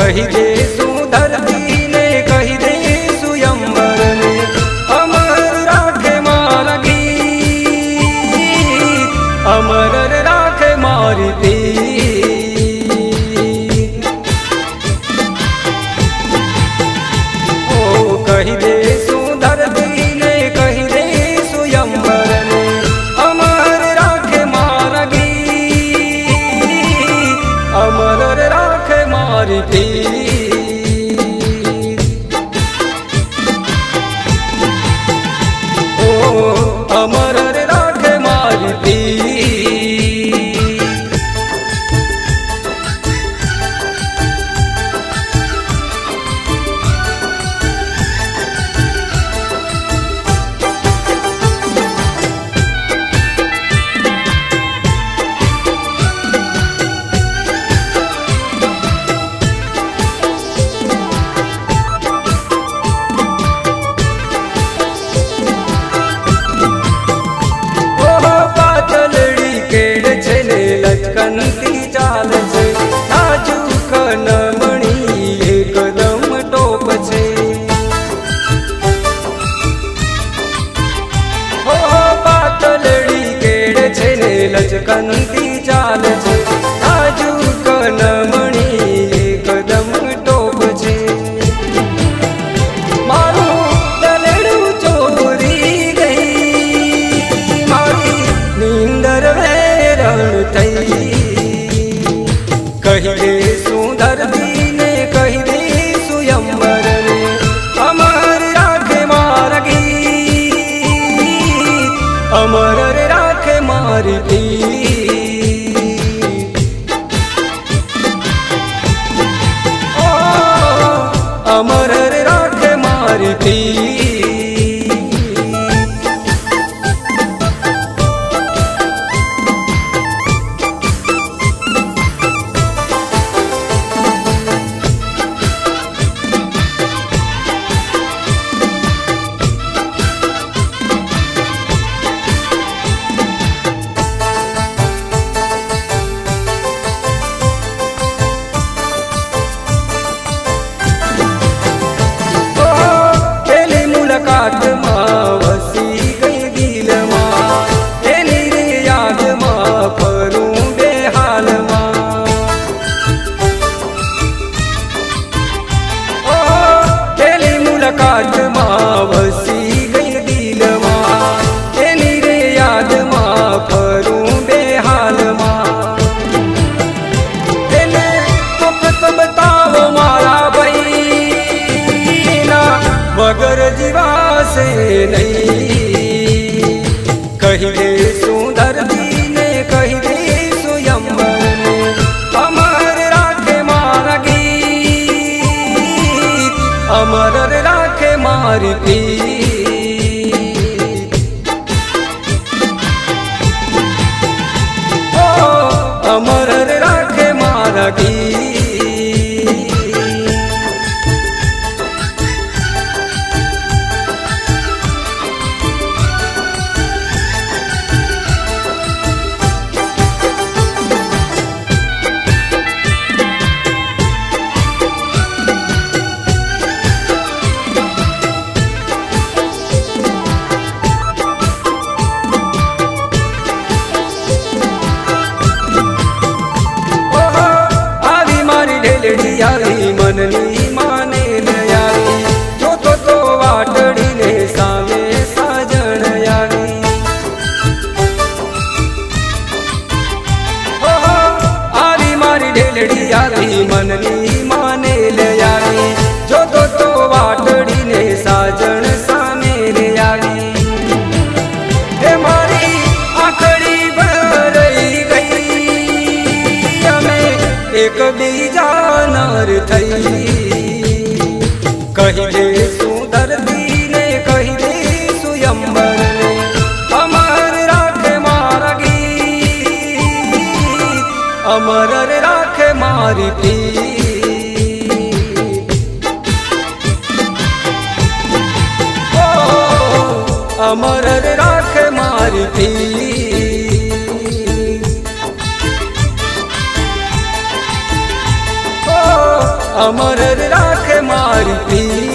कही दे धरती ने कही दे सुयंबर ने अमर राखे मारा गीत अमर राखे मारी प्रीत। ओ कही दे धरती ने कही दे सुयंबर ने अमर राखे मारा गीत अमर राखे मारी प्रीत। अमर राखे मारी प्रीत। लचकनती चाल छे नाजुक नमणी एकदम टोप छे। हो पातलड़ी केड़ छे ने लचकनती चाल छे नाजुक नमणी एकदम टोप छे। मारू दलेडू चोरी गई मारी नींदर वेरण थई। कही दे धरती ने कही दे सुयंबर ने अमर राखे मारा गीत अमर राखे मारी प्रीत। ओ अमर राखे मारी प्रीत। वसी गई दिल मां एनी रे याद मां फरूं बेहाल मां। ओ पहली मुलाकात मां वसी गई दिल मां एनी रे याद मां फरूं बेहाल मां। एने वक्त बताओ मारा भाई ना वगर जीवा से नहीं। कही दे धरती ने कही दे सुयंबर ने अमर राखे मारा गीत अमर राखे मारी प्रीत। ओ अमर राखे मारा गीत। यारी मननी माने यारी जो तो वाटड़ी ने सामे साजण यारी। हो आरी मारी ढेलड़ी यारी मननी माने यारी जो तो वाटड़ी ने साजण सामे यारी। हे मारी आखड़ी भरई गई हमें एक बीजा नर थई। कही दे धरती ने कही दे सुयंबर ने अमर राखे मारा गीत अमर राखे मारी प्रीत। ओ अमर राखे मारी प्रीत। ओ अमर राख मारी प्रीत।